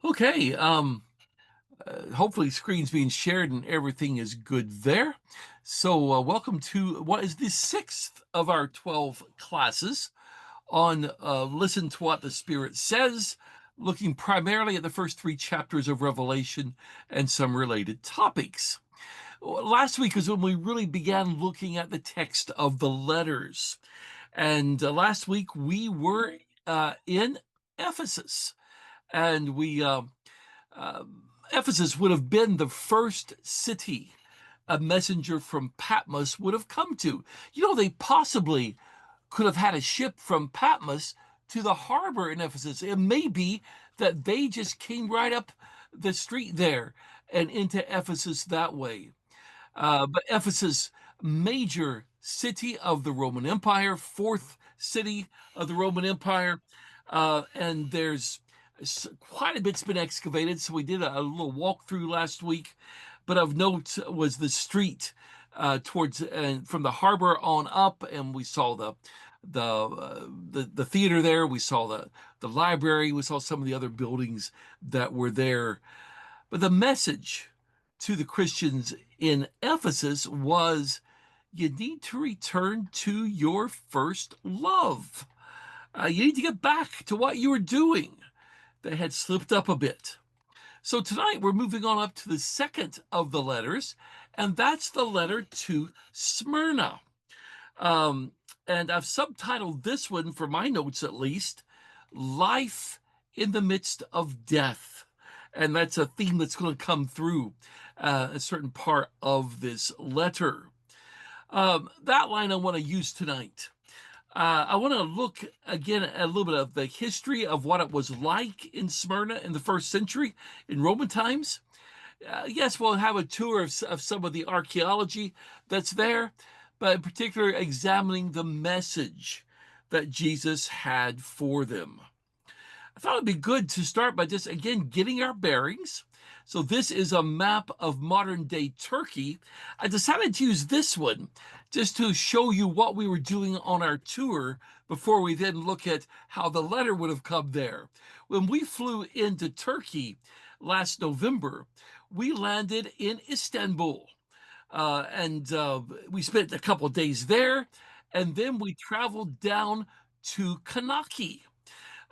Okay, hopefully screen's being shared and everything is good there. So, welcome to what is the sixth of our 12 classes on Listen to What the Spirit Says, looking primarily at the first three chapters of Revelation and some related topics. Last week was when we really began looking at the text of the letters. And last week we were in Ephesus, and we Ephesus would have been the first city a messenger from Patmos would have come to. They possibly could have had a ship from Patmos to the harbor in Ephesus. It may be that they just came right up the street there and into Ephesus that way. But Ephesus, major city of the Roman Empire, fourth city of the Roman Empire, and there's quite a bit's been excavated. So we did a little walkthrough last week, but of note was the street towards from the harbor on up, and we saw the theater there. We saw the library. We saw some of the other buildings that were there. But the message to the Christians in Ephesus was you need to return to your first love. You need to get back to what you were doing. They had slipped up a bit. So tonight we're moving on up to the second of the letters, and that's the letter to Smyrna. Um, and I've subtitled this one, for my notes at least, Life in the Midst of Death. And that's a theme that's going to come through a certain part of this letter. That line I want to use tonight. I want to look again at a little bit of the history of what it was like in Smyrna in the first century in Roman times. Yes, we'll have a tour of some of the archaeology that's there, but in particular, examining the message that Jesus had for them. I thought it'd be good to start by just again getting our bearings. So this is a map of modern day Turkey. I decided to use this one just to show you what we were doing on our tour before we then look at how the letter would have come there. When we flew into Turkey last November, we landed in Istanbul. And we spent a couple of days there, and then we traveled down to Kanaki.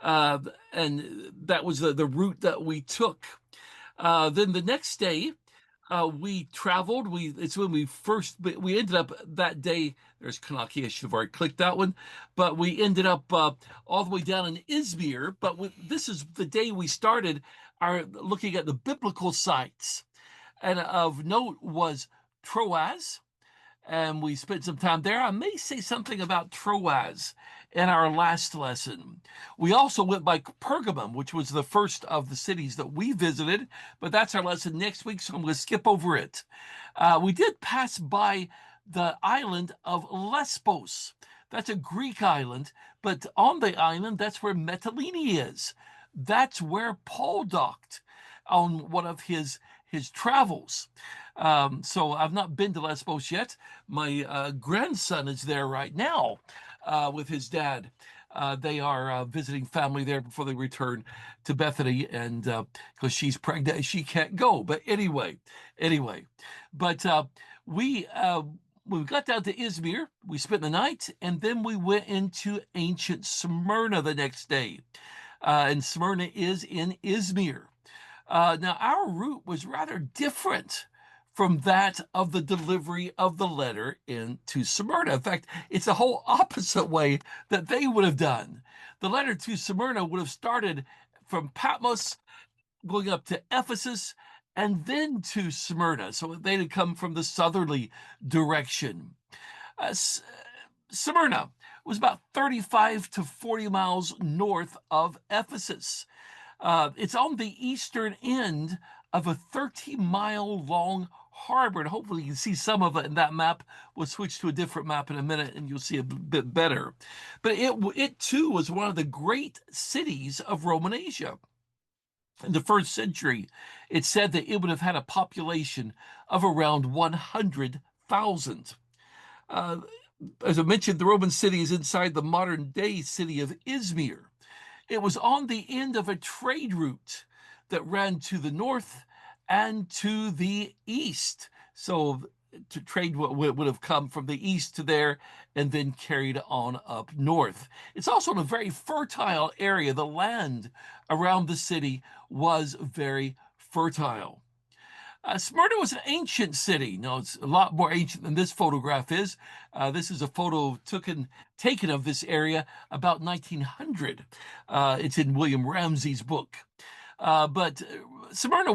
Uh, and that was the route that we took. Then the next day, we traveled. It's when we ended up that day. There's Kanaki. I should have already clicked that one, but we ended up all the way down in Izmir. But this is the day we started our looking at the biblical sites, and of note was Troas, and we spent some time there. I may say something about Troas in our last lesson. We also went by Pergamum, which was the first of the cities that we visited, but that's our lesson next week, so I'm going to skip over it. We did pass by the island of Lesbos. That's a Greek island, but on the island, that's where Mytilene is. That's where Paul docked on one of his travels. So I've not been to Lesbos yet. My grandson is there right now with his dad. They are visiting family there before they return to Bethany, and because she's pregnant, she can't go. But anyway, but we. When we got down to Izmir, we spent the night, and then we went into ancient Smyrna the next day. And Smyrna is in Izmir. Now, our route was rather different from that of the delivery of the letter into Smyrna. In fact, it's the whole opposite way that they would have done. The letter to Smyrna would have started from Patmos, going up to Ephesus, and then to Smyrna. So they'd have come from the southerly direction. Smyrna was about 35 to 40 miles north of Ephesus. It's on the eastern end of a 30-mile long harbor, and hopefully you can see some of it in that map. We'll switch to a different map in a minute, and you'll see a bit better. But it too was one of the great cities of Roman Asia. In the first century, it said that it would have had a population of around 100,000. Uh, as I mentioned, the Roman city is inside the modern day city of Izmir. It was on the end of a trade route that ran to the north and to the east. So to trade would have come from the east to there and then carried on up north. It's also in a very fertile area. The land around the city was very fertile. Smyrna was an ancient city. No, it's a lot more ancient than this photograph is. This is a photo taken of this area about 1900. It's in William Ramsey's book. But Smyrna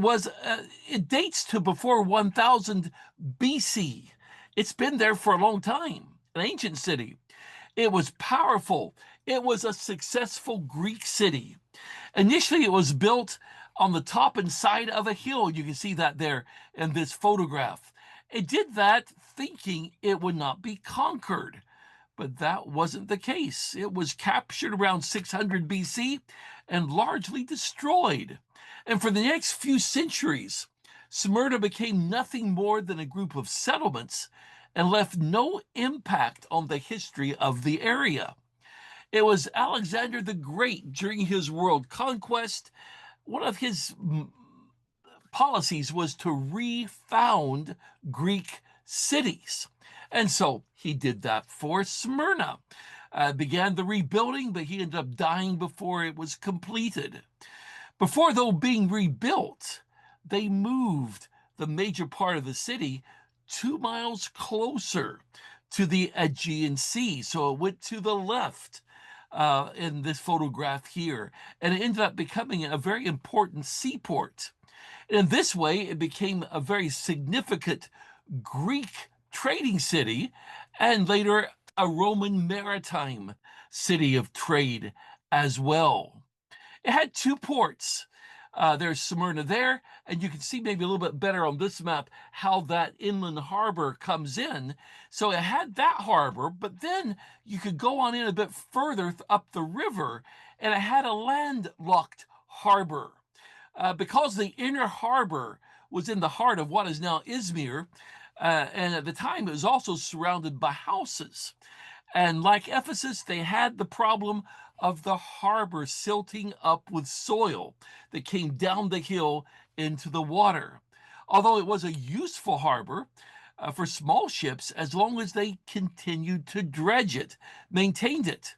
it dates to before 1000 BC. It's been there for a long time, an ancient city. It was powerful. It was a successful Greek city. Initially, it was built on the top and side of a hill. You can see that there in this photograph. It did that thinking it would not be conquered, but that wasn't the case. It was captured around 600 BC and largely destroyed. And for the next few centuries, Smyrna became nothing more than a group of settlements and left no impact on the history of the area. It was Alexander the Great during his world conquest. One of his policies was to refound Greek cities. And so he did that for Smyrna. Began the rebuilding, but he ended up dying before it was completed. Before, though, being rebuilt, they moved the major part of the city 2 miles closer to the Aegean Sea. So it went to the left in this photograph here, and it ended up becoming a very important seaport. And in this way, it became a very significant Greek trading city and later a Roman maritime city of trade as well. It had two ports. There's Smyrna there, and you can see maybe a little bit better on this map how that inland harbor comes in. So it had that harbor, but then you could go on in a bit further up the river, and it had a landlocked harbor. Because the inner harbor was in the heart of what is now Izmir, and at the time it was also surrounded by houses. And like Ephesus, they had the problem of the harbor silting up with soil that came down the hill into the water. Although it was a useful harbor for small ships as long as they continued to dredge it, maintained it.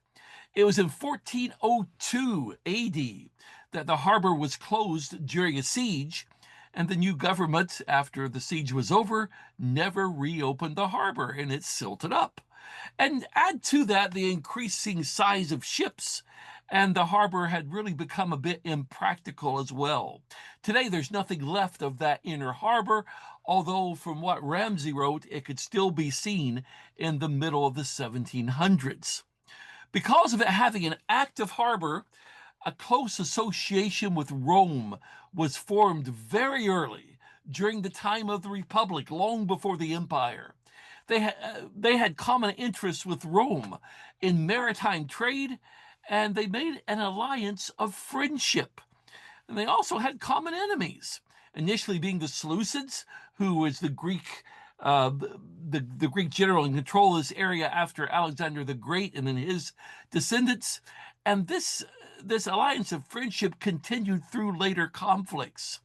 It was in 1402 AD that the harbor was closed during a siege, and the new government, after the siege was over, never reopened the harbor, and it silted up. And add to that the increasing size of ships, and the harbor had really become a bit impractical as well. Today, there's nothing left of that inner harbor, although from what Ramsey wrote, it could still be seen in the middle of the 1700s. Because of it having an active harbor, a close association with Rome was formed very early during the time of the Republic, long before the empire. They had common interests with Rome in maritime trade, and they made an alliance of friendship. And they also had common enemies, initially being the Seleucids, who was the Greek general in control of this area after Alexander the Great, and then his descendants. And this alliance of friendship continued through later conflicts.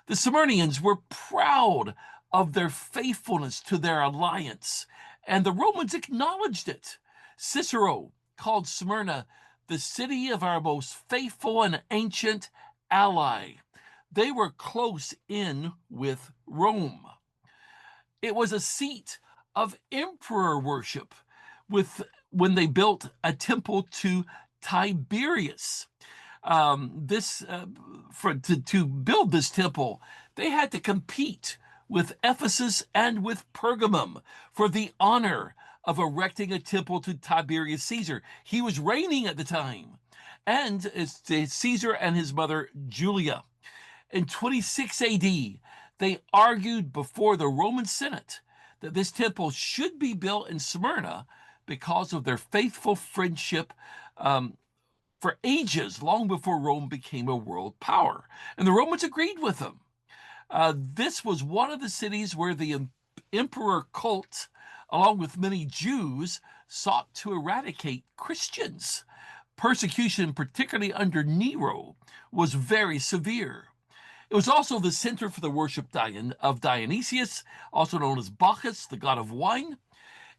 The Smyrnians were proud of their faithfulness to their alliance, and the Romans acknowledged it. Cicero called Smyrna the city of our most faithful and ancient ally. They were close in with Rome. It was a seat of emperor worship when they built a temple to Tiberius. To build this temple, they had to compete with Ephesus and with Pergamum for the honor of erecting a temple to Tiberius Caesar. He was reigning at the time, and it's Caesar and his mother Julia. In 26 AD, they argued before the Roman Senate that this temple should be built in Smyrna because of their faithful friendship for ages, long before Rome became a world power. And the Romans agreed with them. This was one of the cities where the emperor cult, along with many Jews, sought to eradicate Christians. Persecution, particularly under Nero, was very severe. It was also the center for the worship of Dionysius, also known as Bacchus, the god of wine.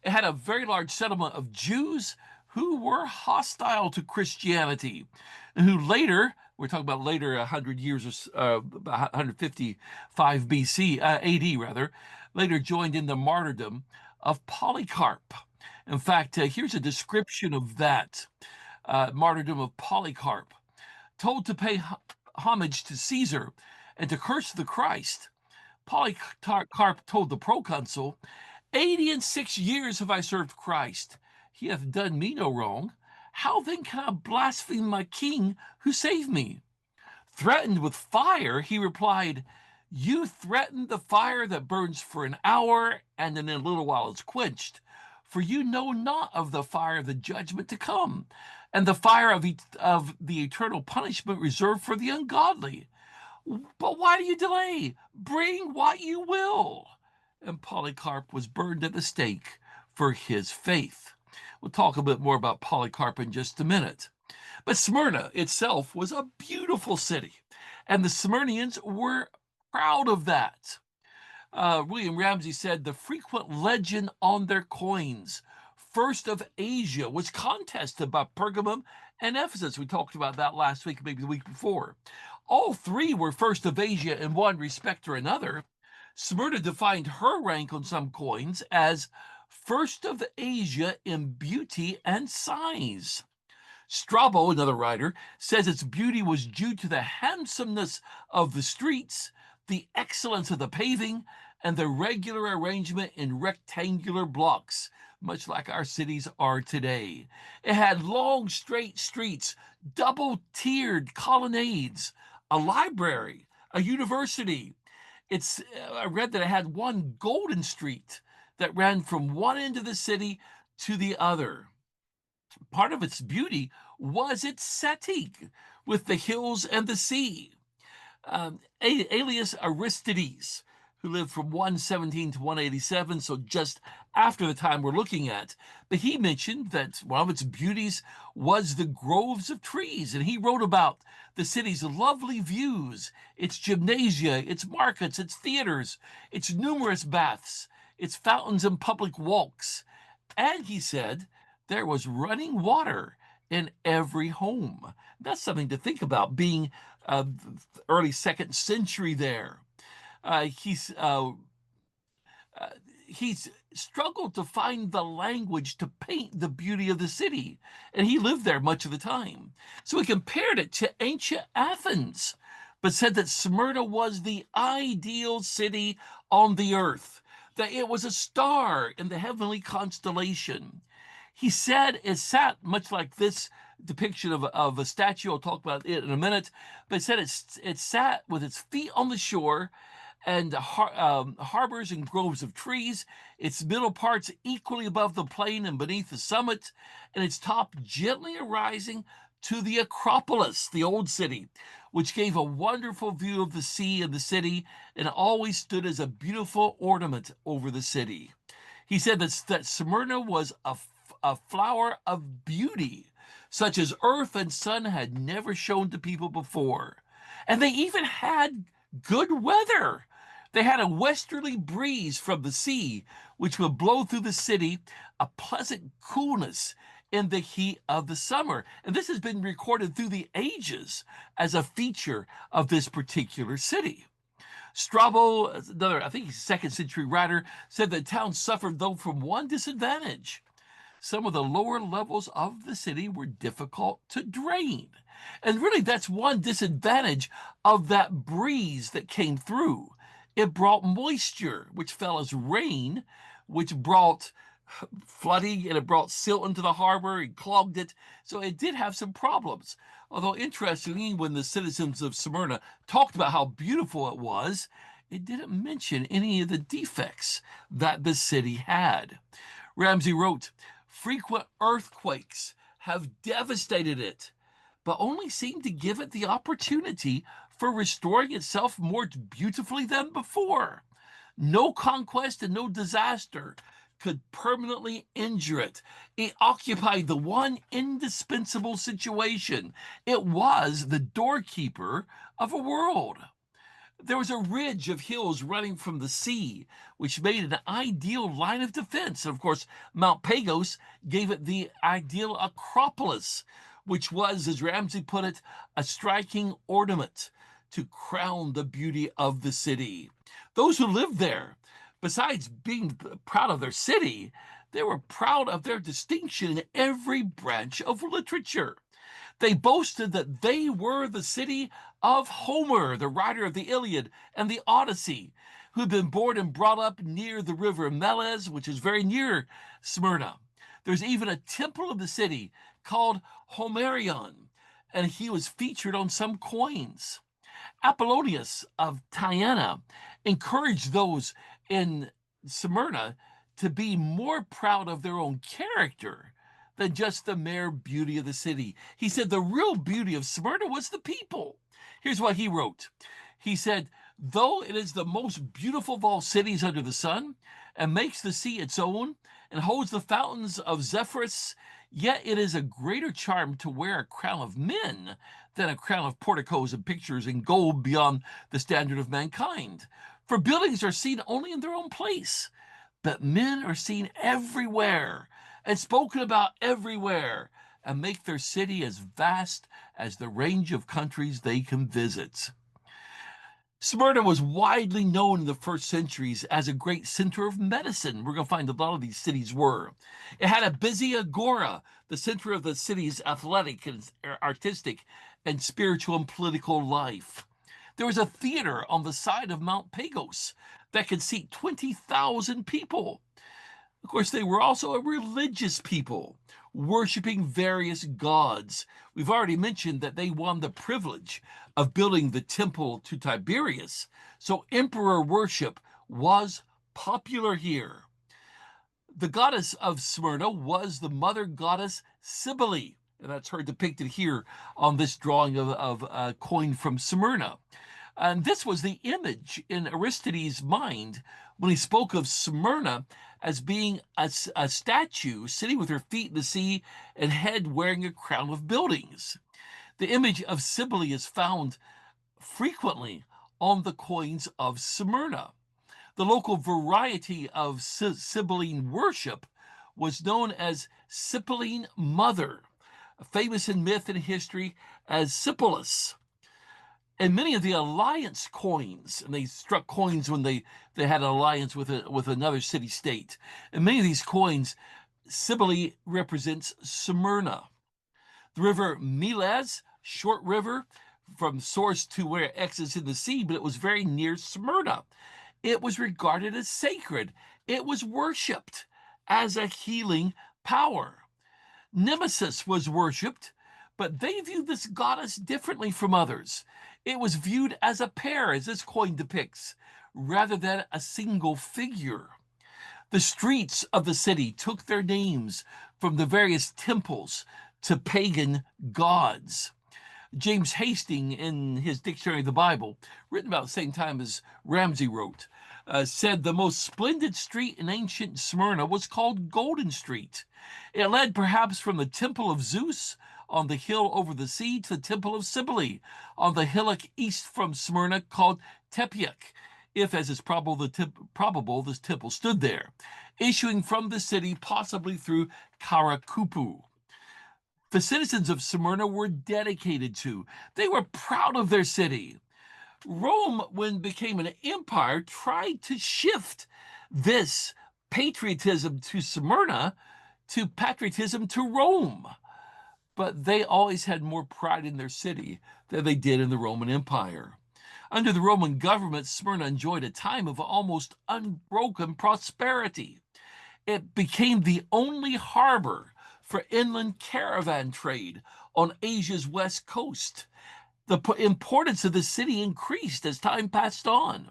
It had a very large settlement of Jews who were hostile to Christianity, and who later, we're talking about later, 100 years, or 155 BC, AD rather, later joined in the martyrdom of Polycarp. In fact, here's a description of that martyrdom of Polycarp. Told to pay homage to Caesar and to curse the Christ, Polycarp told the proconsul, 86 years have I served Christ. He hath done me no wrong. How then can I blaspheme my king who saved me? Threatened with fire, he replied, you threaten the fire that burns for an hour, and in a little while is quenched. For you know not of the fire of the judgment to come, and the fire of the eternal punishment reserved for the ungodly. But why do you delay? Bring what you will. And Polycarp was burned at the stake for his faith. We'll talk a bit more about Polycarp in just a minute. But Smyrna itself was a beautiful city, and the Smyrnians were proud of that. William Ramsay said the frequent legend on their coins, first of Asia, was contested by Pergamum and Ephesus. We talked about that last week, maybe the week before. All three were first of Asia in one respect or another. Smyrna defined her rank on some coins as first of Asia in beauty and size. Strabo, another writer, says its beauty was due to the handsomeness of the streets, the excellence of the paving, and the regular arrangement in rectangular blocks, much like our cities are today. It had long, straight streets, double-tiered colonnades, a library, a university. I read that it had one golden street that ran from one end of the city to the other. Part of its beauty was its setting with the hills and the sea. Aelius Aristides, who lived from 117 to 187, so just after the time we're looking at, but he mentioned that one of its beauties was the groves of trees, and he wrote about the city's lovely views, its gymnasia, its markets, its theaters, its numerous baths, its fountains and public walks. And he said there was running water in every home. That's something to think about, being early second century there. Uh, he's uh, he's struggled to find the language to paint the beauty of the city, and he lived there much of the time. So he compared it to ancient Athens, but said that Smyrna was the ideal city on the earth, that it was a star in the heavenly constellation. He said it sat much like this depiction of a statue. I'll talk about it in a minute, but it said it sat with its feet on the shore and harbors and groves of trees, its middle parts equally above the plain and beneath the summit, and its top gently arising to the Acropolis, the old city, which gave a wonderful view of the sea and the city, and always stood as a beautiful ornament over the city. He said that Smyrna was a flower of beauty, such as earth and sun had never shown to people before. And they even had good weather. They had a westerly breeze from the sea, which would blow through the city, a pleasant coolness in the heat of the summer. And this has been recorded through the ages as a feature of this particular city. Strabo, another, I think he's a second century writer, said the town suffered, though, from one disadvantage. Some of the lower levels of the city were difficult to drain. And really, that's one disadvantage of that breeze that came through. It brought moisture, which fell as rain, which brought flooding, and it brought silt into the harbor and clogged it. So it did have some problems. Although, interestingly, when the citizens of Smyrna talked about how beautiful it was, it didn't mention any of the defects that the city had. Ramsay wrote, frequent earthquakes have devastated it, but only seem to give it the opportunity for restoring itself more beautifully than before. No conquest and no disaster could permanently injure it. It occupied the one indispensable situation. It was the doorkeeper of a world. There was a ridge of hills running from the sea, which made it an ideal line of defense. And of course, Mount Pagos gave it the ideal acropolis, which was, as Ramsay put it, a striking ornament to crown the beauty of the city. Those who lived there, besides being proud of their city, they were proud of their distinction in every branch of literature. They boasted that they were the city of Homer, the writer of the Iliad and the Odyssey, who had been born and brought up near the river Meles, which is very near Smyrna. There's even a temple of the city called Homerion, and he was featured on some coins. Apollonius of Tyana encouraged those in Smyrna to be more proud of their own character than just the mere beauty of the city. He said the real beauty of Smyrna was the people. Here's what he wrote. He said, though it is the most beautiful of all cities under the sun, and makes the sea its own, and holds the fountains of Zephyrus, yet it is a greater charm to wear a crown of men than a crown of porticos and pictures and gold beyond the standard of mankind. For buildings are seen only in their own place, but men are seen everywhere and spoken about everywhere, and make their city as vast as the range of countries they can visit. Smyrna was widely known in the first centuries as a great center of medicine. We're going to find a lot of these cities were. It had a busy agora, the center of the city's athletic and artistic and spiritual and political life. There was a theater on the side of Mount Pagos that could seat 20,000 people. Of course, they were also a religious people, worshiping various gods. We've already mentioned that they won the privilege of building the temple to Tiberius, so emperor worship was popular here. The goddess of Smyrna was the mother goddess Cybele, and that's her depicted here on this drawing of a coin from Smyrna. And this was the image in Aristides' mind when he spoke of Smyrna as being a statue sitting with her feet in the sea and head wearing a crown of buildings. The image of Cybele is found frequently on the coins of Smyrna. The local variety of Sibylline worship was known as Sibylline Mother, famous in myth and history as Sipylus. And many of the alliance coins, and they struck coins when they had an alliance with another city-state. And many of these coins, Cybele represents Smyrna. The river Meles, short river from source to where it exits in the sea, but it was very near Smyrna. It was regarded as sacred. It was worshipped as a healing power. Nemesis was worshipped, but they viewed this goddess differently from others. It was viewed as a pair, as this coin depicts, rather than a single figure. The streets of the city took their names from the various temples to pagan gods. James Hastings, in his Dictionary of the Bible, written about the same time as Ramsay wrote, said the most splendid street in ancient Smyrna was called Golden Street. It led perhaps from the temple of Zeus on the hill over the sea to the temple of Cybele on the hillock east from Smyrna called Tepeac, if, as is probable, this temple stood there, issuing from the city possibly through Karakupu. The citizens of Smyrna were dedicated to, they were proud of their city. Rome, when it became an empire, tried to shift this patriotism to Smyrna to patriotism to Rome. But they always had more pride in their city than they did in the Roman Empire. Under the Roman government, Smyrna enjoyed a time of almost unbroken prosperity. It became the only harbor for inland caravan trade on Asia's west coast. The importance of the city increased as time passed on.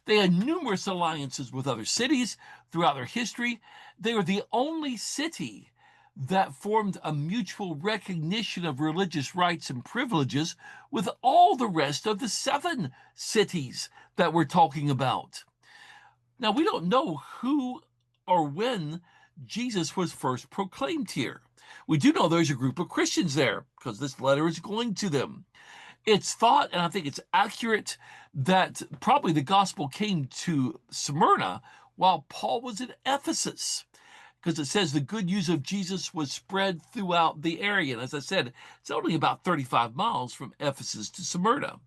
They had numerous alliances with other cities throughout their history. They were the only city that formed a mutual recognition of religious rights and privileges with all the rest of the 7 cities that we're talking about. Now, we don't know who or when Jesus was first proclaimed here. We do know there's a group of Christians there because this letter is going to them. It's thought, and I think it's accurate, that probably the gospel came to Smyrna while Paul was in Ephesus, because it says the good news of Jesus was spread throughout the area. And as I said, it's only about 35 miles from Ephesus to Smyrna.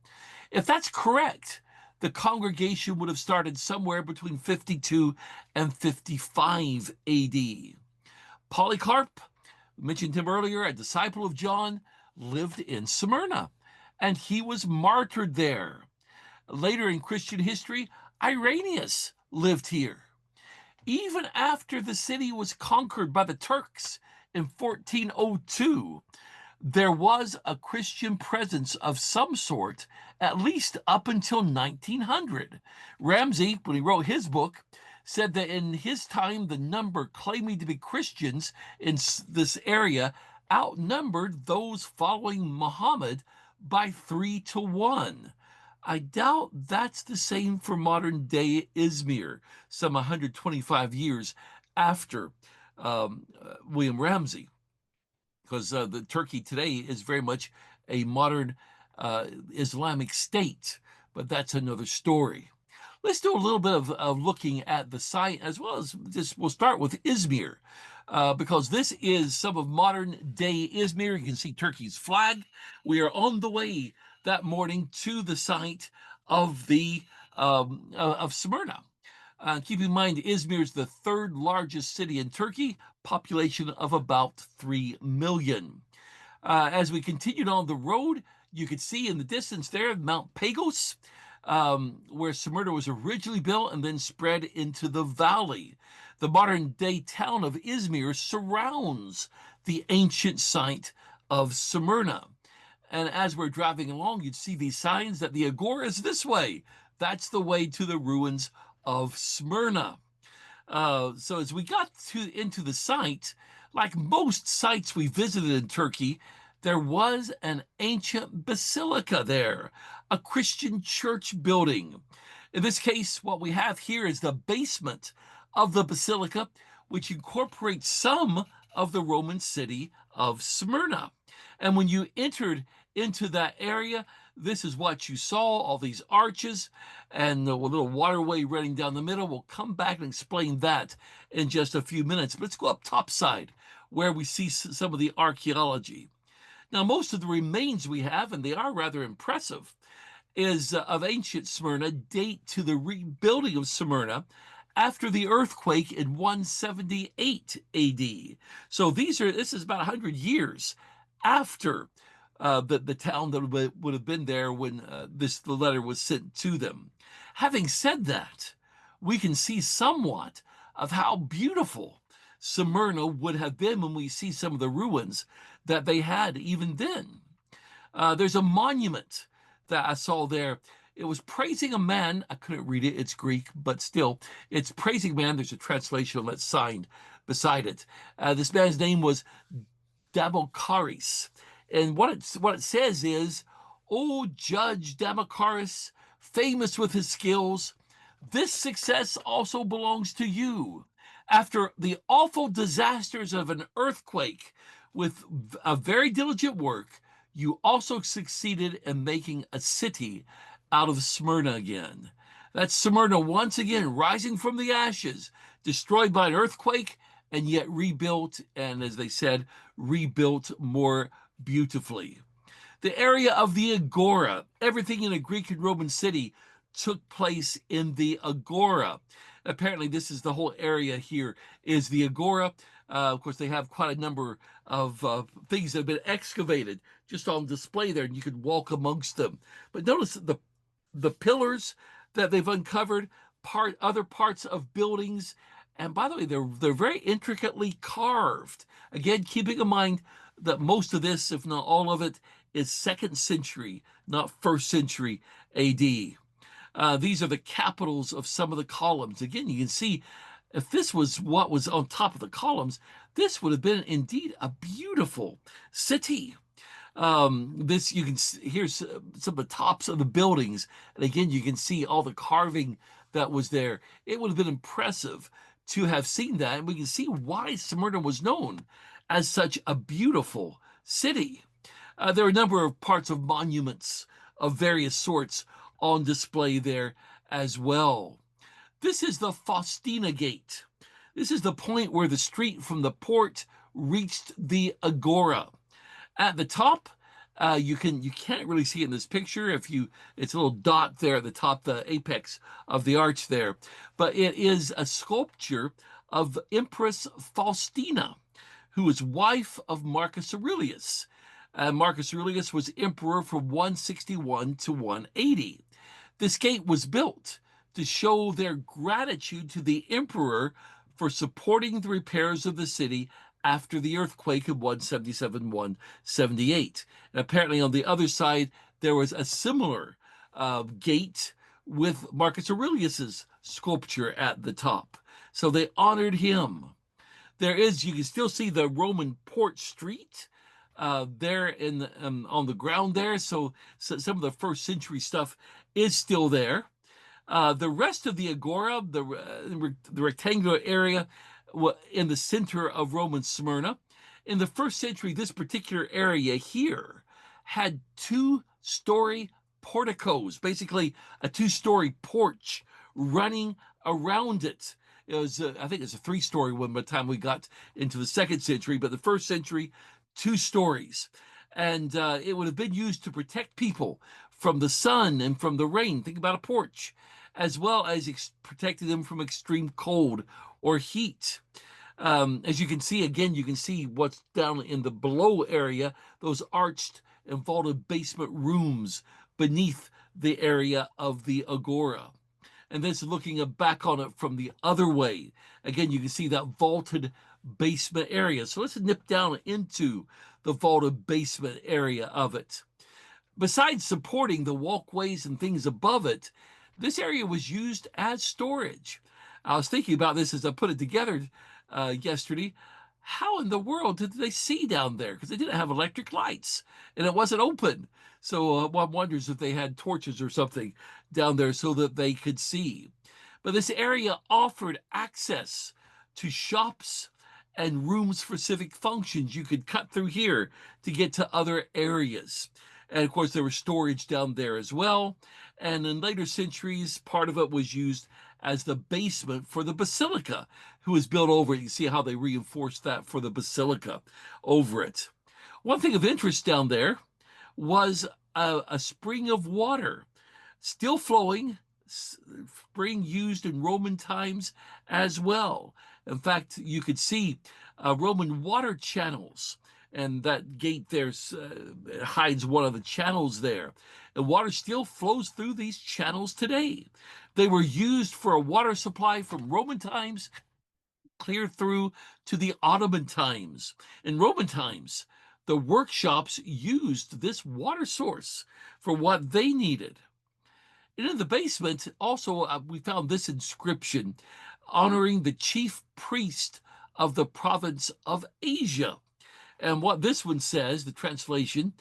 If that's correct, the congregation would have started somewhere between 52 and 55 AD. Polycarp, we mentioned him earlier, a disciple of John, lived in Smyrna, and he was martyred there. Later in Christian history, Irenaeus lived here. Even after the city was conquered by the Turks in 1402, there was a Christian presence of some sort, at least up until 1900. Ramsay, when he wrote his book, said that in his time, the number claiming to be Christians in this area outnumbered those following Muhammad by 3 to 1. I doubt that's the same for modern day Izmir, some 125 years after William Ramsay, because the Turkey today is very much a modern Islamic state, but that's another story. Let's do a little bit of looking at the site, as well as just we'll start with Izmir, because this is some of modern day Izmir. You can see Turkey's flag. We are on the way that morning to the site of the of Smyrna. Keep in mind, Izmir is the third largest city in Turkey, population of about 3 million. As we continued on the road, you could see in the distance there Mount Pagos, where Smyrna was originally built and then spread into the valley. The modern day town of Izmir surrounds the ancient site of Smyrna. And as we're driving along, you'd see these signs that the Agora is this way. That's the way to the ruins of Smyrna. So as we got into the site, like most sites we visited in Turkey, there was an ancient basilica there, a Christian church building. In this case, what we have here is the basement of the basilica, which incorporates some of the Roman city of Smyrna. And when you entered into that area, this is what you saw, all these arches and the little waterway running down the middle. We'll come back and explain that in just a few minutes. But let's go up topside where we see some of the archaeology. Now, most of the remains we have, and they are rather impressive, is of ancient Smyrna, date to the rebuilding of Smyrna after the earthquake in 178 AD. So this is about 100 years after the town that would have been there when the letter was sent to them. Having said that, we can see somewhat of how beautiful Smyrna would have been when we see some of the ruins that they had even then. There's a monument that I saw there. It was praising a man. I couldn't read it. It's Greek, but still, it's praising man. There's a translation that's signed beside it. This man's name was Damocaris. And what it says is, "O Judge Damocaris, famous with his skills, this success also belongs to you. After the awful disasters of an earthquake, with a very diligent work, you also succeeded in making a city out of Smyrna again." That's Smyrna once again rising from the ashes, destroyed by an earthquake, and yet rebuilt, and as they said, rebuilt more beautifully. The area of the Agora, everything in a Greek and Roman city took place in the Agora. Apparently, this is the whole area here is the Agora. Of course, they have quite a number of things that have been excavated just on display there, and you could walk amongst them. But notice the pillars that they've uncovered, other parts of buildings, and by the way, they're very intricately carved. Again, keeping in mind that most of this, if not all of it, is 2nd century, not 1st century AD. These are the capitals of some of the columns. Again, you can see if this was what was on top of the columns, this would have been indeed a beautiful city. This you can here's some of the tops of the buildings, and again you can see all the carving that was there. It would have been impressive to have seen that, and we can see why Smyrna was known as such a beautiful city. There are a number of parts of monuments of various sorts on display there as well. This is the Faustina Gate. This is the point where the street from the port reached the Agora. At the top, you can't really see it in this picture. It's a little dot there at the top, the apex of the arch there, but it is a sculpture of Empress Faustina, who was wife of Marcus Aurelius. Marcus Aurelius was emperor from 161 to 180. This gate was built to show their gratitude to the emperor for supporting the repairs of the city after the earthquake of 177 178. And apparently, on the other side, there was a similar gate with Marcus Aurelius's sculpture at the top. So they honored him. You can still see the Roman port street there on the ground there. So some of the first century stuff is still there. The rest of the agora, the rectangular area in the center of Roman Smyrna, in the first century, this particular area here had two-story porticos, basically a two-story porch running around it. I think it's a three-story one by the time we got into the second century, but the first century, two stories. And it would have been used to protect people from the sun and from the rain. Think about a porch, as well as protecting them from extreme cold or heat. As you can see, again, you can see what's down in the below area, those arched and vaulted basement rooms beneath the area of the agora. And this is looking back on it from the other way. Again, you can see that vaulted basement area. So let's nip down into the vaulted basement area of it. Besides supporting the walkways and things above it, this area was used as storage. I was thinking about this as I put it together yesterday. How in the world did they see down there? Because they didn't have electric lights and it wasn't open. So one wonders if they had torches or something down there so that they could see. But this area offered access to shops and rooms for civic functions. You could cut through here to get to other areas. And of course, there was storage down there as well. And in later centuries, part of it was used as the basement for the basilica, who was built over it. You see how they reinforced that for the basilica over it. One thing of interest down there was a spring of water, still flowing, spring used in Roman times as well. In fact, you could see Roman water channels, and that gate there hides one of the channels there. And water still flows through these channels today. They were used for a water supply from Roman times clear through to the Ottoman times. In Roman times, the workshops used this water source for what they needed. And in the basement, also, we found this inscription honoring the chief priest of the province of Asia. And what this one says, the translation,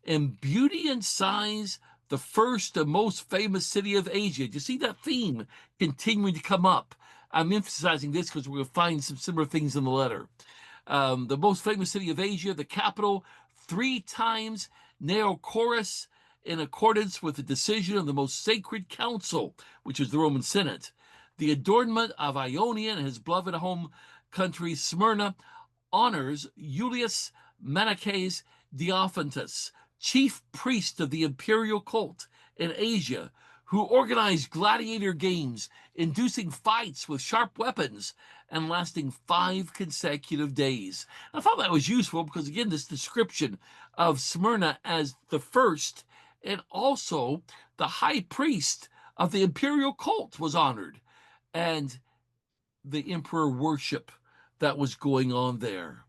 in beauty and size, the first and most famous city of Asia. Do you see that theme continuing to come up? I'm emphasizing this because we're going to find some similar things in the letter. The most famous city of Asia, the capital, 3 times Neocorus, in accordance with the decision of the most sacred council, which is the Roman Senate. The adornment of Ionia and his beloved home country, Smyrna, honors Julius Manichaeus Diophantus, chief priest of the imperial cult in Asia, who organized gladiator games, inducing fights with sharp weapons and lasting 5 consecutive days. I thought that was useful because, again, this description of Smyrna as the first and also the high priest of the imperial cult was honored, and the emperor worship that was going on there.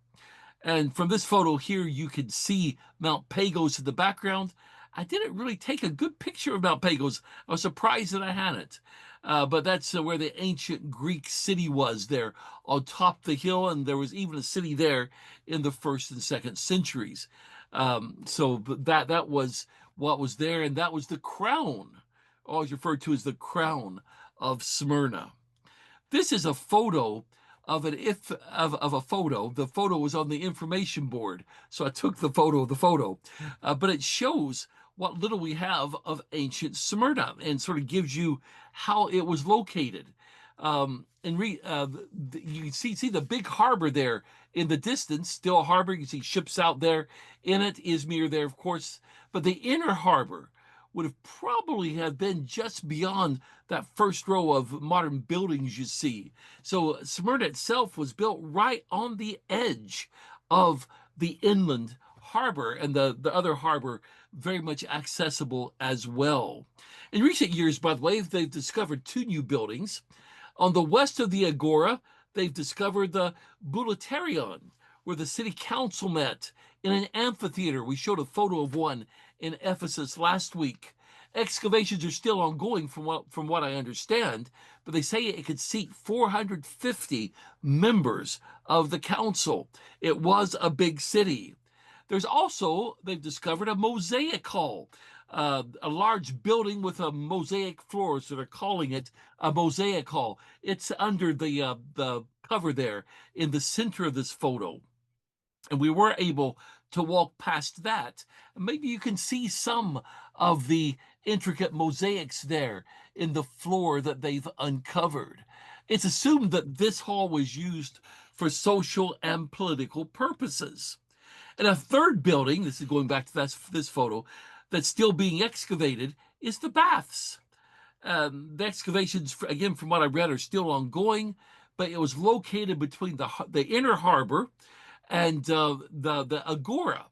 And from this photo here, you can see Mount Pagos in the background. I didn't really take a good picture of Mount Pagos. I was surprised that I hadn't. But that's where the ancient Greek city was there on top of the hill. And there was even a city there in the 1st and 2nd centuries. So that was what was there. And that was the crown, always referred to as the crown of Smyrna. This is a photo of an if of a photo. The photo was on the information board, so I took the photo of the photo. But it shows what little we have of ancient Smyrna and sort of gives you how it was located. You can see the big harbor there in the distance, still a harbor. You can see ships out there in it. Izmir there, of course, but the inner harbor would have probably have been just beyond that first row of modern buildings you see. So Smyrna itself was built right on the edge of the inland harbor, and the other harbor very much accessible as well. In recent years, by the way, they've discovered two new buildings. On the west of the Agora, they've discovered the Bouleuterion, where the city council met in an amphitheater. We showed a photo of one in Ephesus last week. Excavations are still ongoing from what I understand, but they say it could seat 450 members of the council. It was a big city. There's also, they've discovered a mosaic hall, a large building with a mosaic floor, so they're calling it a mosaic hall. It's under the cover there in the center of this photo. And we were able to walk past that. Maybe you can see some of the intricate mosaics there in the floor that they've uncovered. It's assumed that this hall was used for social and political purposes. And a third building, this is going back to this photo, that's still being excavated is the baths. The excavations, again, from what I read, are still ongoing, but it was located between the inner harbor and the agora,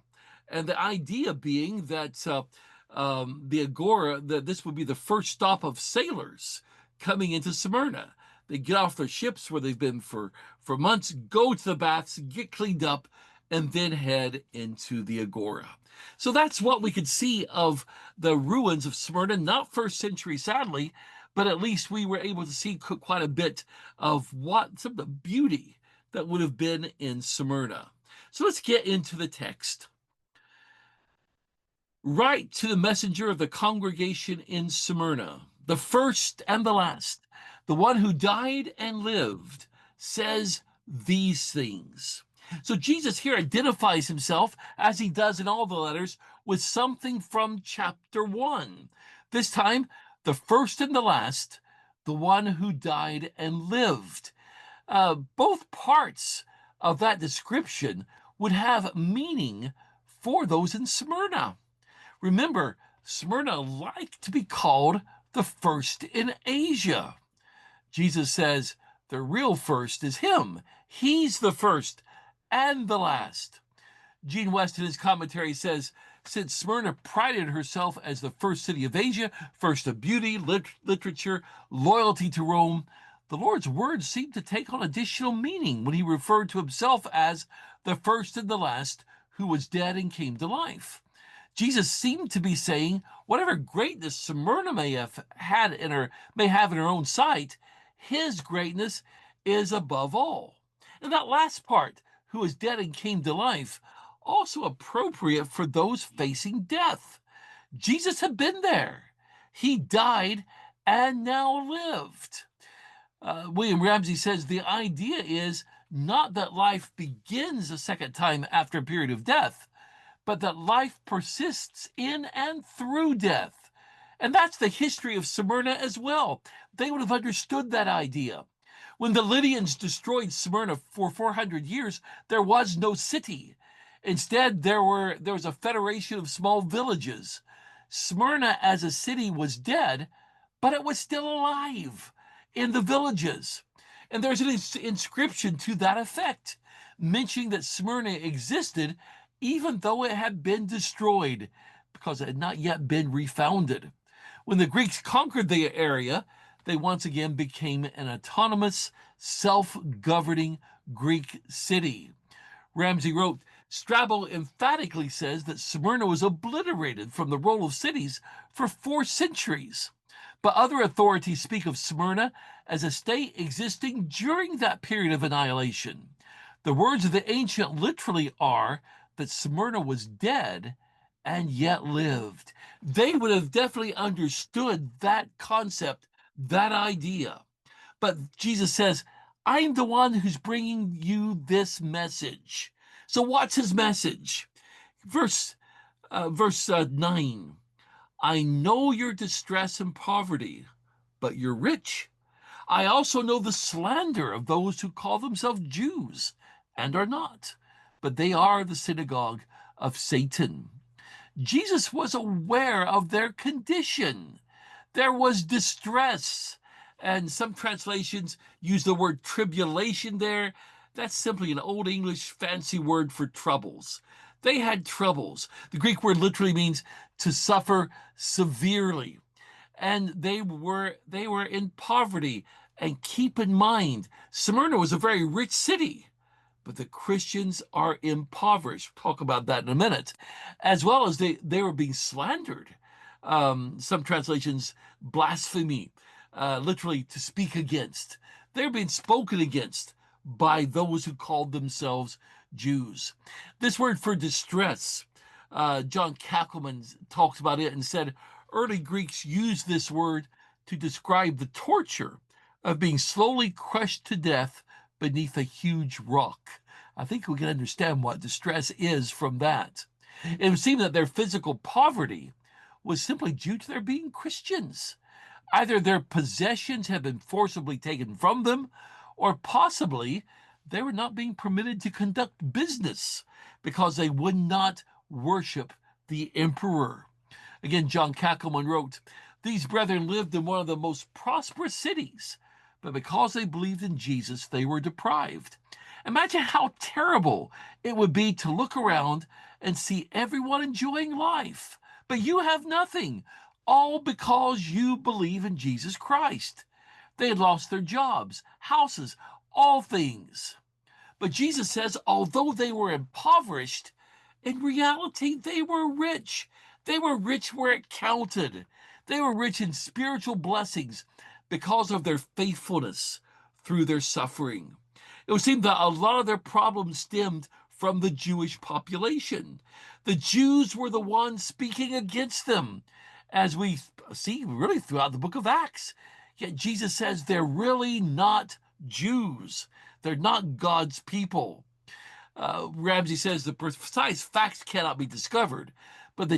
and the idea being that the agora, that this would be the first stop of sailors coming into Smyrna. They get off their ships where they've been for months, go to the baths, get cleaned up, and then head into the agora. So that's what we could see of the ruins of Smyrna, not first century, sadly, but at least we were able to see quite a bit of some of the beauty that would have been in Smyrna. So let's get into the text. Write to the messenger of the congregation in Smyrna, the first and the last, the one who died and lived, says these things. So Jesus here identifies himself, as he does in all the letters, with something from chapter 1. This time, the first and the last, the one who died and lived. Both parts of that description would have meaning for those in Smyrna. Remember, Smyrna liked to be called the first in Asia. Jesus says the real first is him. He's the first and the last. Gene West, in his commentary, says, since Smyrna prided herself as the first city of Asia, first of beauty, literature, loyalty to Rome, the Lord's words seemed to take on additional meaning when he referred to himself as the first and the last who was dead and came to life. Jesus seemed to be saying, whatever greatness Smyrna may have in her own sight, his greatness is above all. And that last part, who was dead and came to life, also appropriate for those facing death. Jesus had been there. He died and now lived. William Ramsey says the idea is not that life begins a second time after a period of death, but that life persists in and through death. And that's the history of Smyrna as well. They would have understood that idea. When the Lydians destroyed Smyrna for 400 years, there was no city. Instead, there was a federation of small villages. Smyrna as a city was dead, but it was still alive in the villages. And there's an inscription to that effect, mentioning that Smyrna existed even though it had been destroyed, because it had not yet been refounded. When the Greeks conquered the area, they once again became an autonomous, self-governing Greek city. Ramsey wrote, Strabo emphatically says that Smyrna was obliterated from the roll of cities for 4 centuries. But other authorities speak of Smyrna as a state existing during that period of annihilation. The words of the ancient literally are that Smyrna was dead and yet lived. They would have definitely understood that concept, that idea. But Jesus says, I'm the one who's bringing you this message. So what's his message? Verse 9. I know your distress and poverty, but you're rich. I also know the slander of those who call themselves Jews and are not, but they are the synagogue of Satan. Jesus was aware of their condition. There was distress. And some translations use the word tribulation there. That's simply an Old English fancy word for troubles. They had troubles. The Greek word literally means to suffer severely. And they were in poverty. And keep in mind, Smyrna was a very rich city, but the Christians are impoverished. We'll talk about that in a minute, as well as they were being slandered. Some translations, blasphemy, literally to speak against. They're being spoken against by those who called themselves Jews. This word for distress, Jon Galloway talks about it and said early Greeks used this word to describe the torture of being slowly crushed to death beneath a huge rock. I think we can understand what distress is from that. It would seem that their physical poverty was simply due to their being Christians. Either their possessions had been forcibly taken from them, or possibly they were not being permitted to conduct business because they would not worship the emperor. Again, Jon Galloway wrote, these brethren lived in one of the most prosperous cities, but because they believed in Jesus, they were deprived. Imagine how terrible it would be to look around and see everyone enjoying life, but you have nothing, all because you believe in Jesus Christ. They had lost their jobs, houses, all things. But Jesus says, although they were impoverished, in reality, they were rich. They were rich where it counted. They were rich in spiritual blessings because of their faithfulness through their suffering. It would seem that a lot of their problems stemmed from the Jewish population. The Jews were the ones speaking against them, as we see really throughout the book of Acts. Yet Jesus says they're really not Jews. They're not God's people. Ramsey says the precise facts cannot be discovered, but the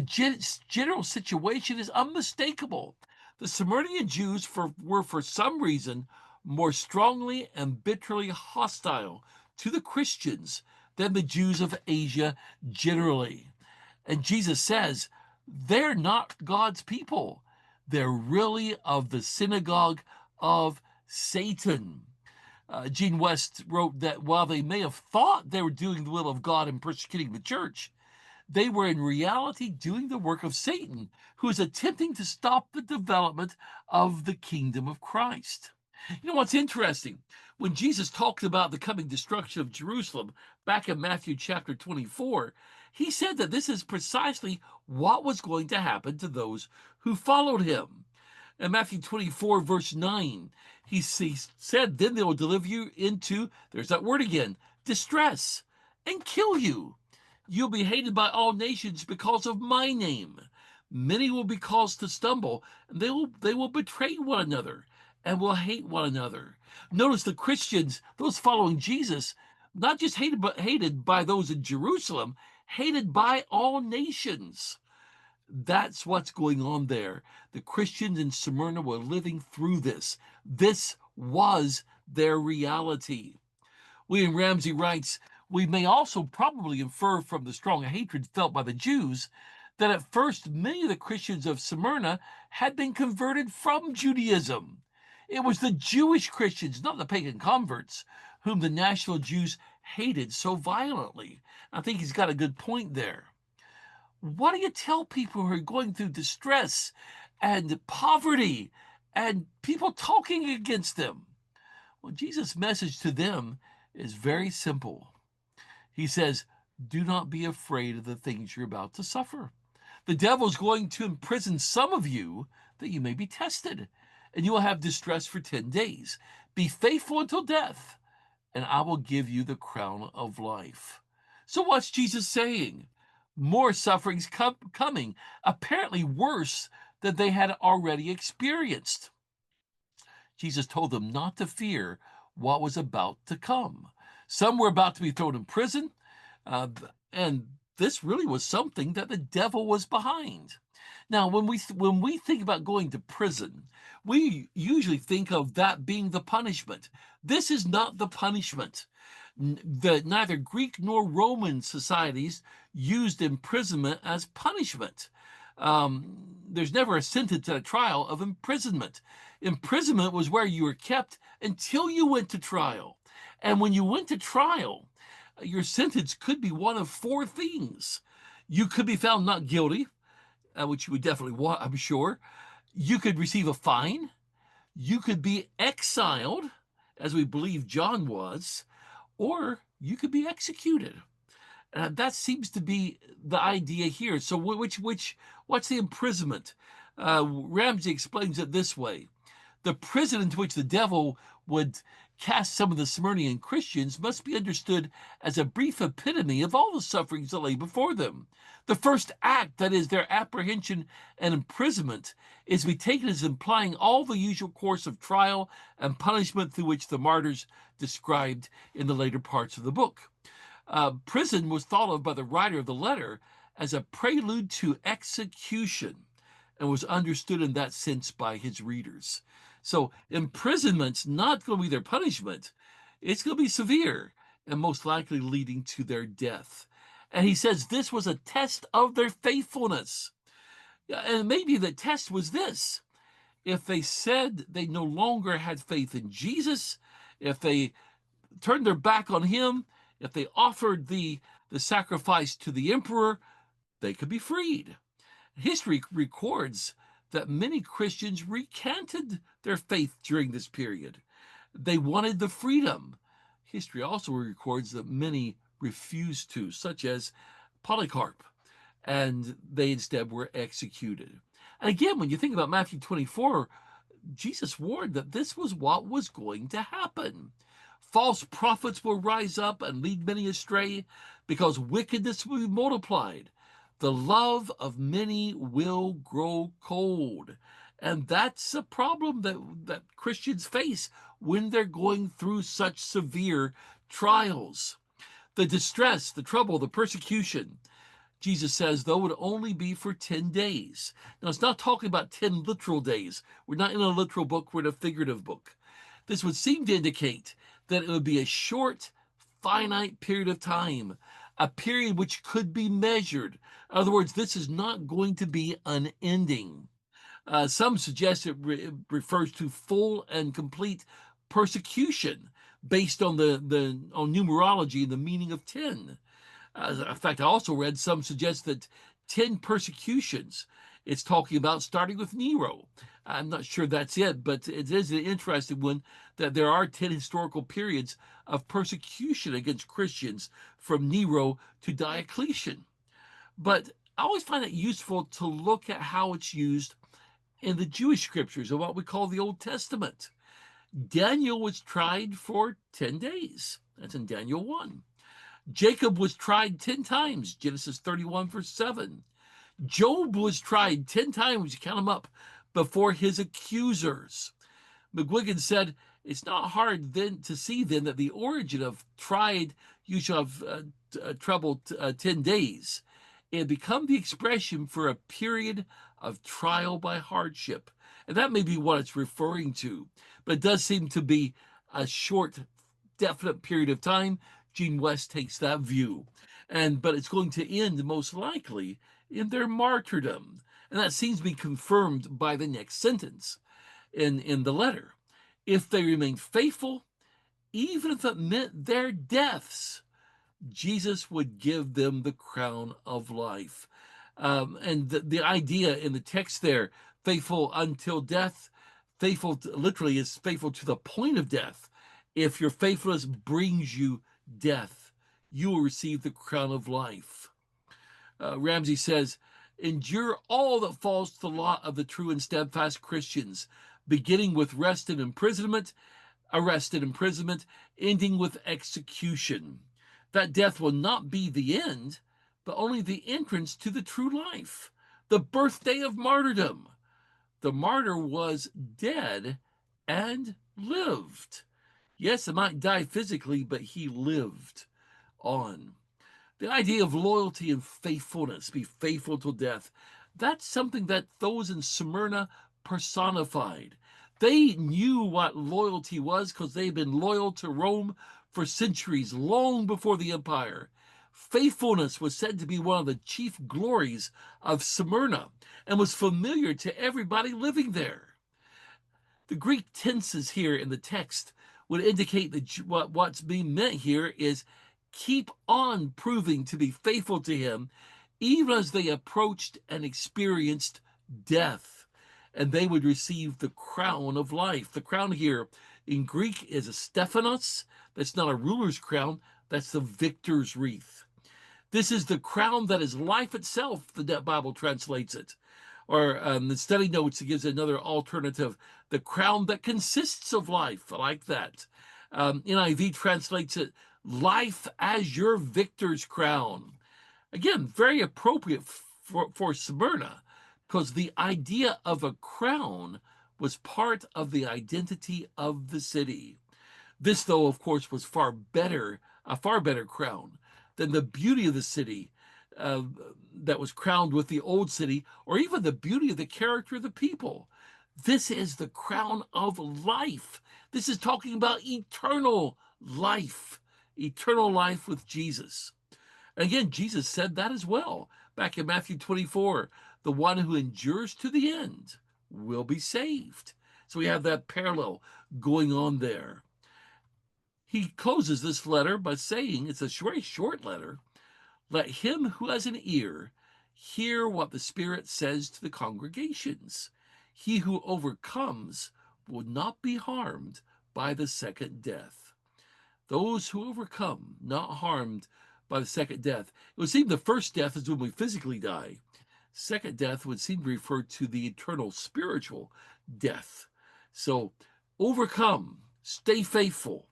general situation is unmistakable. The Smyrnian Jews were, for some reason, more strongly and bitterly hostile to the Christians than the Jews of Asia generally. And Jesus says they're not God's people. They're really of the synagogue of Satan. Gene West wrote that while they may have thought they were doing the will of God and persecuting the church, they were in reality doing the work of Satan, who is attempting to stop the development of the kingdom of Christ. You know what's interesting? When Jesus talked about the coming destruction of Jerusalem back in Matthew chapter 24, he said that this is precisely what was going to happen to those who followed him. In Matthew 24, verse 9, he said, then they will deliver you into, there's that word again, distress, and kill you. You'll be hated by all nations because of my name. Many will be caused to stumble, and they will betray one another and will hate one another. Notice the Christians, those following Jesus, not just hated, but hated by those in Jerusalem, hated by all nations. That's what's going on there. The Christians in Smyrna were living through this. This was their reality. William Ramsey writes, we may also probably infer from the strong hatred felt by the Jews that at first many of the Christians of Smyrna had been converted from Judaism. It was the Jewish Christians, not the pagan converts, whom the national Jews hated so violently. I think he's got a good point there. What do you tell people who are going through distress and poverty and people talking against them? Well, Jesus' message to them is very simple. He says, do not be afraid of the things you're about to suffer. The devil's going to imprison some of you that you may be tested, and you will have distress for 10 days. Be faithful until death, and I will give you the crown of life. So what's Jesus saying? More sufferings coming, apparently worse than they had already experienced. Jesus told them not to fear what was about to come. Some were about to be thrown in prison, and this really was something that the devil was behind. Now, when we think about going to prison, we usually think of that being the punishment. This is not the punishment. Neither Greek nor Roman societies used imprisonment as punishment. There's never a sentence at a trial of imprisonment. Imprisonment was where you were kept until you went to trial. And when you went to trial, your sentence could be one of four things. You could be found not guilty, which you would definitely want, I'm sure. You could receive a fine. You could be exiled, as we believe John was, or you could be executed. That seems to be the idea here. So, what's the imprisonment? Ramsey explains it this way: the prison into which the devil would cast some of the Smyrnian Christians must be understood as a brief epitome of all the sufferings that lay before them. The first act, that is, their apprehension and imprisonment, is to be taken as implying all the usual course of trial and punishment through which the martyrs described in the later parts of the book. Prison was thought of by the writer of the letter as a prelude to execution and was understood in that sense by his readers. So imprisonment's not going to be their punishment. It's going to be severe and most likely leading to their death. And he says this was a test of their faithfulness. And maybe the test was this: if they said they no longer had faith in Jesus, if they turned their back on him, if they offered the sacrifice to the emperor, they could be freed. History records that many Christians recanted their faith during this period. They wanted the freedom. History also records that many refused to, such as Polycarp, and they instead were executed. And again, when you think about Matthew 24, Jesus warned that this was what was going to happen. False prophets will rise up and lead many astray because wickedness will be multiplied. The love of many will grow cold. And that's a problem that Christians face when they're going through such severe trials. The distress, the trouble, the persecution, Jesus says, though, would only be for 10 days. Now, it's not talking about 10 literal days. We're not in a literal book, we're in a figurative book. This would seem to indicate that it would be a short, finite period of time, a period which could be measured. In other words, this is not going to be unending. Some suggest it refers to full and complete persecution based on on numerology and the meaning of 10. In fact, I also read some suggest that 10 persecutions, it's talking about starting with Nero. I'm not sure that's it, but it is an interesting one that there are 10 historical periods of persecution against Christians from Nero to Diocletian. But I always find it useful to look at how it's used in the Jewish scriptures, or what we call the Old Testament. Daniel was tried for 10 days. That's in Daniel 1. Jacob was tried 10 times, Genesis 31, verse 7. Job was tried 10 times, you count them up, before his accusers. McGuigan said, it's not hard then to see then that the origin of tried, you shall have troubled 10 days. It had become the expression for a period of trial by hardship. And that may be what it's referring to, but it does seem to be a short, definite period of time. Gene West takes that view. But it's going to end most likely in their martyrdom. And that seems to be confirmed by the next sentence in the letter. If they remain faithful, even if it meant their deaths, Jesus would give them the crown of life. And the idea in the text there, faithful until death, literally is faithful to the point of death. If your faithfulness brings you death, you will receive the crown of life. Ramsey says, endure all that falls to the lot of the true and steadfast Christians, beginning with arrest and imprisonment, ending with execution. That death will not be the end, but only the entrance to the true life, the birthday of martyrdom. The martyr was dead and lived. Yes, it might die physically, but he lived on. The idea of loyalty and faithfulness, be faithful till death, that's something that those in Smyrna personified. They knew what loyalty was because they'd been loyal to Rome for centuries, long before the empire. Faithfulness was said to be one of the chief glories of Smyrna and was familiar to everybody living there. The Greek tenses here in the text would indicate that what's being meant here is keep on proving to be faithful to him, even as they approached and experienced death, and they would receive the crown of life. The crown here in Greek is a Stephanos. That's not a ruler's crown, that's the victor's wreath. This is the crown that is life itself, the Bible translates it. Or the study notes, it gives another alternative, the crown that consists of life. I like that. NIV translates it, life as your victor's crown. Again, very appropriate for Smyrna, because the idea of a crown was part of the identity of the city. This, though, of course, was a far better crown than the beauty of the city uh, that was crowned with the old city, or even the beauty of the character of the people. This is the crown of life. This is talking about eternal life with Jesus. And again, Jesus said that as well back in Matthew 24. The one who endures to the end will be saved. So we have that parallel going on there. He closes this letter by saying, it's a very short letter, let him who has an ear hear what the Spirit says to the congregations. He who overcomes will not be harmed by the second death. Those who overcome, not harmed by the second death. It would seem the first death is when we physically die. Second death would seem to refer to the eternal spiritual death. So overcome, stay faithful.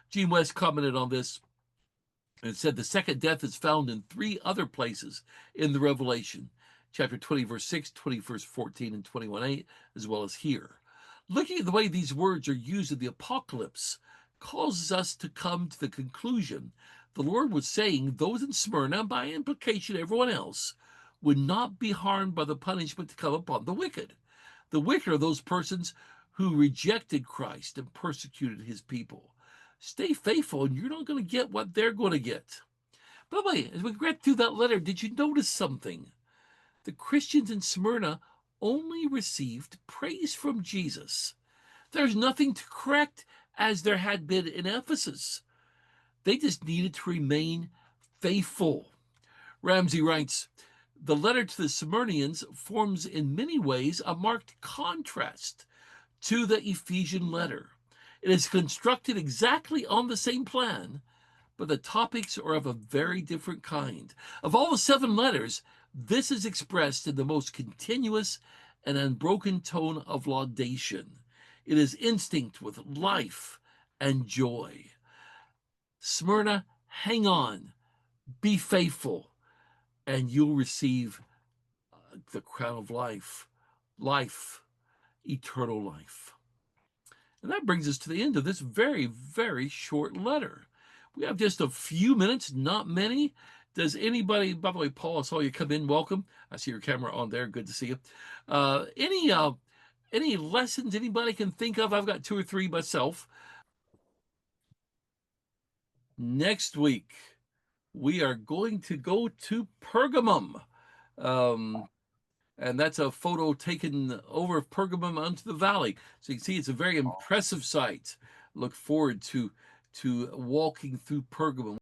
Gene West commented on this and said the second death is found in three other places in the Revelation, chapter 20, verse 6, 20, verse 14, and 21, 8, as well as here. Looking at the way these words are used in the apocalypse causes us to come to the conclusion the Lord was saying those in Smyrna, and by implication everyone else, would not be harmed by the punishment to come upon the wicked. The wicked are those persons who rejected Christ and persecuted his people. Stay faithful, and you're not going to get what they're going to get. By the way, as we read through that letter, did you notice something? The Christians in Smyrna only received praise from Jesus. There's nothing to correct as there had been in Ephesus. They just needed to remain faithful. Ramsey writes, the letter to the Smyrnians forms in many ways a marked contrast to the Ephesian letter. It is constructed exactly on the same plan, but the topics are of a very different kind. Of all the 7 letters, this is expressed in the most continuous and unbroken tone of laudation. It is instinct with life and joy. Smyrna, hang on, be faithful, and you'll receive the crown of life, eternal life. And that brings us to the end of this very, very short letter. We have just a few minutes, not many. Does anybody, by the way, Paul, I saw you come in. Welcome. I see your camera on there. Good to see you. Any lessons anybody can think of? I've got 2 or 3 myself. Next week, we are going to go to Pergamum. And that's a photo taken over Pergamum onto the valley. So you can see it's a very impressive sight. Look forward to walking through Pergamum.